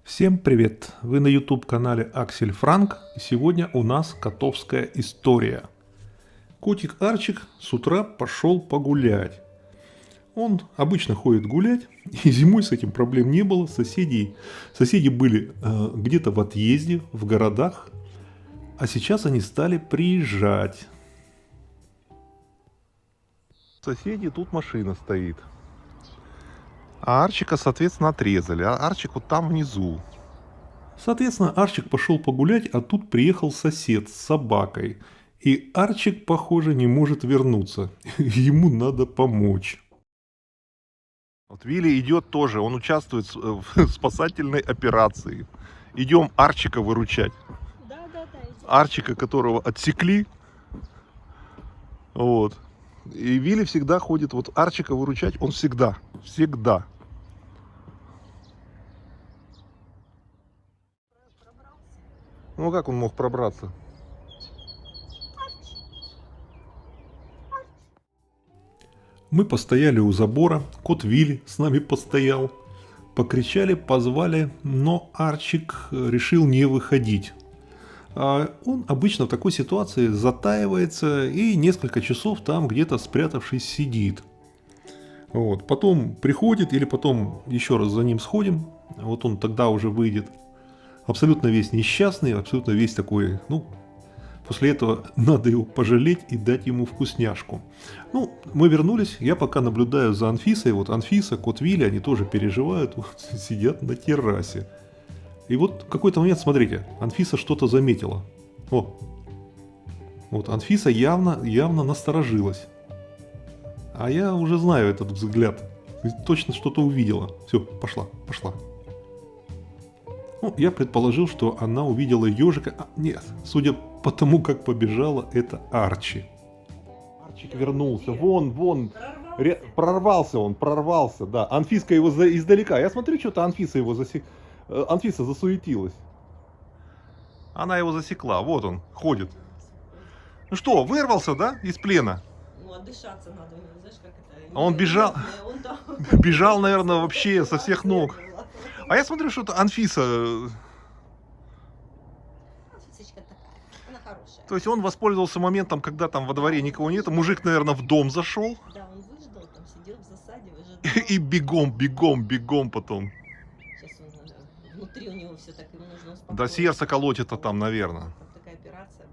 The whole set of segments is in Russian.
Всем привет! Вы на YouTube канале Аксель Франк. И сегодня у нас котовская история. Котик Арчик с утра пошел погулять. Он обычно ходит гулять, и зимой с этим проблем не было. Соседи были где-то в отъезде, в городах, а сейчас они стали приезжать. Соседи, тут машина стоит. А Арчика, соответственно, отрезали. А Арчик вот там внизу. Соответственно, Арчик пошел погулять, а тут приехал сосед с собакой. И Арчик, похоже, не может вернуться. Ему надо помочь. Вот Вилли идет тоже, он участвует в спасательной операции. Идем Арчика выручать. Да, идем. Арчика, которого отсекли. Вот. И Вилли всегда ходит, вот Арчика выручать, он всегда. Ну как он мог пробраться? Мы постояли у забора, кот Вилли с нами постоял. Покричали, позвали, но Арчик решил не выходить. А он обычно в такой ситуации затаивается и несколько часов там где-то спрятавшись сидит. Вот. Потом приходит или потом еще раз за ним сходим. Вот он тогда уже выйдет. Абсолютно весь несчастный, абсолютно весь такой, после этого надо его пожалеть и дать ему вкусняшку. Мы вернулись, я пока наблюдаю за Анфисой. Вот Анфиса, кот Вилли, они тоже переживают, вот, сидят на террасе. И вот в какой-то момент, смотрите, Анфиса что-то заметила. Вот Анфиса явно насторожилась. А я уже знаю этот взгляд. Точно что-то увидела. Все, пошла. Я предположил, что она увидела ежика. Нет, судя по тому, как побежала, это Арчи. Арчик вернулся. Вон. Прорвался, да. Анфиска его издалека. Я смотрю, что-то Анфиса засуетилась. Она его засекла. Вот он, ходит. Ну что, вырвался, да, из плена? Ну, отдышаться надо, знаешь, как это... А он бежал, бежал, наверное, вообще со всех ног. А я смотрю, что-то Анфиса... Анфисочка такая, она хорошая. То есть он воспользовался моментом, когда там во дворе никого нет. Мужик, наверное, в дом зашел. Да, он выждал, там сидел в засаде, выжидал. И бегом потом. Сейчас он, внутри у него все так, ему нужно успокоиться. Да сердце колотит там, наверное. Там такая операция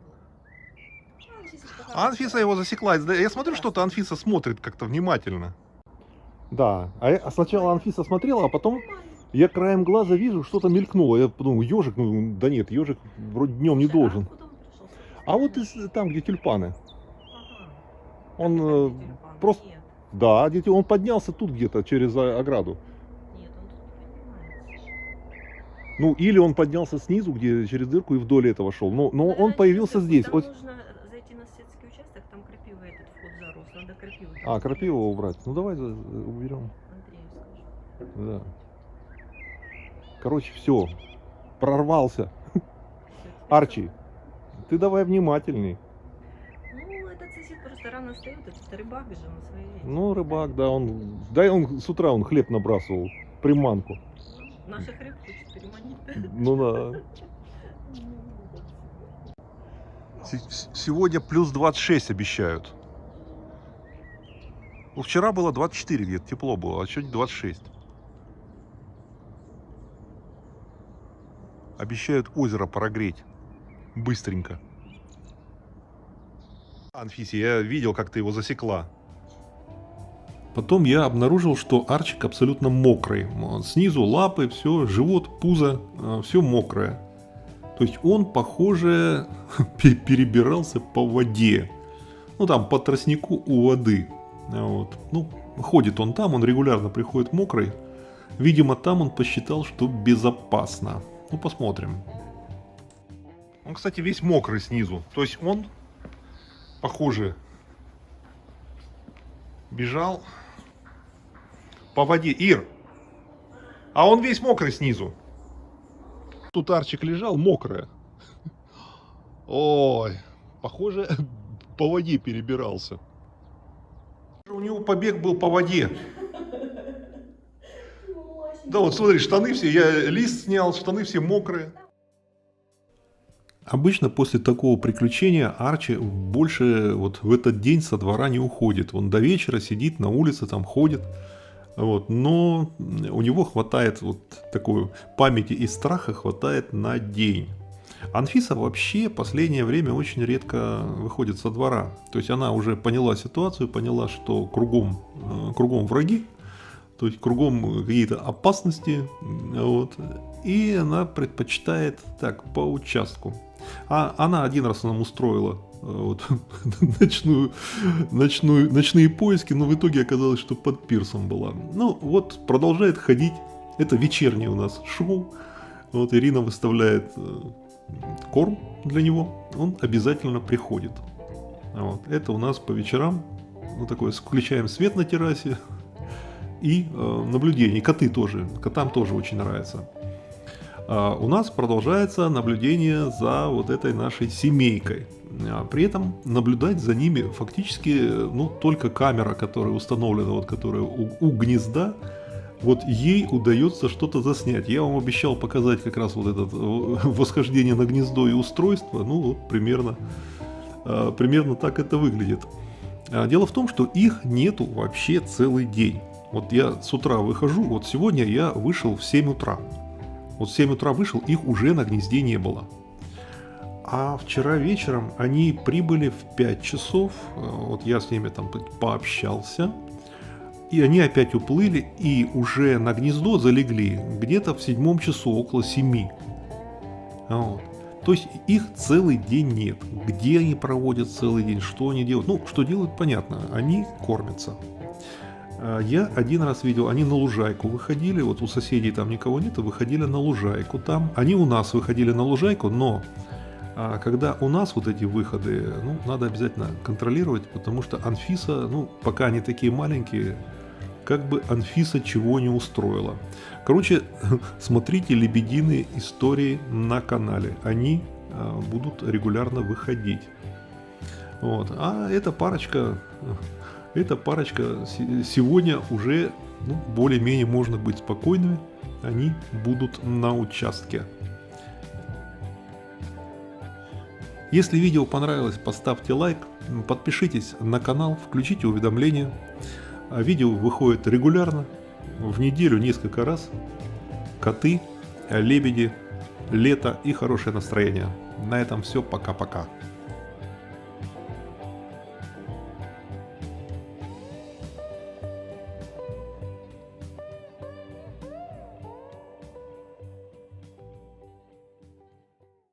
была. А Анфиса его засекла. Я смотрю, что-то Анфиса смотрит как-то внимательно. Да, а сначала Анфиса смотрела, а потом я краем глаза вижу, что-то мелькнуло. Я подумал, ежик, да нет, ежик вроде днем не должен. А вот там, где тюльпаны. Он просто... Да, он поднялся тут где-то через ограду. Нет, он тут не поднимается. Ну, или он поднялся снизу, где через дырку и вдоль этого шел. Но он появился здесь. Там нужно зайти на соседский участок, там крапива этот вход зарос, надо крапиву. А, крапиву убрать. Ну, давай уберем. Андрею скажу. Да. Короче, все. Прорвался. Арчи, ты давай внимательней. Ну, этот сосед просто рано встает, этот рыбак же на своей. Ну, рыбак, да, он с утра хлеб набрасывал, приманку. Наших рыб хочет переманить. Ну да. Сегодня плюс 26 обещают. Ну, вчера было 24 где-то, тепло было, а сегодня 26. Обещают озеро прогреть. Быстренько. Анфисе, я видел, как ты его засекла. Потом я обнаружил, что Арчик абсолютно мокрый. Снизу лапы, все, живот, пузо, все мокрое. То есть он, похоже, перебирался по воде. Ну там, по тростнику у воды. Вот. Ну, ходит он там, он регулярно приходит мокрый. Видимо, там он посчитал, что безопасно. Ну, посмотрим. Он, кстати, весь мокрый снизу. То есть он, похоже, бежал по воде. Ир, а он весь мокрый снизу. Тут Арчик лежал, мокрый. Ой, похоже, по воде перебирался. У него побег был по воде. Мося, Да вот смотри, штаны все, я лист снял, штаны все мокрые. Обычно после такого приключения Арчи больше вот в этот день со двора не уходит. Он до вечера сидит на улице, там ходит. Вот. Но у него хватает вот такой памяти и страха хватает на день. Анфиса вообще последнее время очень редко выходит со двора. То есть она уже поняла ситуацию, поняла, что кругом враги, то есть кругом какие-то опасности. Вот. И она предпочитает так по участку. А она один раз нам устроила вот, ночные поиски, но в итоге оказалось, что под пирсом была. Ну вот, продолжает ходить. Это вечернее у нас шоу. Вот Ирина выставляет корм для него. Он обязательно приходит. Вот. Это у нас по вечерам. Ну, такое, включаем свет на террасе. И наблюдение. И коты тоже. Котам тоже очень нравится. У нас продолжается наблюдение за вот этой нашей семейкой. При этом наблюдать за ними фактически только камера, которая установлена, вот, которая у гнезда, вот ей удается что-то заснять. Я вам обещал показать как раз вот это восхождение на гнездо и устройство. Ну вот примерно так это выглядит. Дело в том, что их нету вообще целый день. Вот я с утра выхожу, вот сегодня я вышел в 7 утра. Вот в 7 утра вышел, их уже на гнезде не было. А вчера вечером они прибыли в 5 часов, вот я с ними там пообщался, и они опять уплыли, и уже на гнездо залегли где-то в 7 часу, около 7. Вот. То есть их целый день нет. Где они проводят целый день, что они делают? Ну, что делают, понятно, они кормятся. Я один раз видел, они на лужайку выходили, вот у соседей там никого нет, выходили на лужайку там. Они у нас выходили на лужайку, но когда у нас вот эти выходы, надо обязательно контролировать, потому что Анфиса, пока они такие маленькие, как бы Анфиса чего не устроила. Короче, смотрите «Лебединые истории» на канале, они будут регулярно выходить. Вот. А эта парочка сегодня уже более-менее можно быть спокойными. Они будут на участке. Если видео понравилось, поставьте лайк, подпишитесь на канал, включите уведомления. Видео выходит регулярно, в неделю несколько раз. Коты, лебеди, лето и хорошее настроение. На этом все, пока-пока.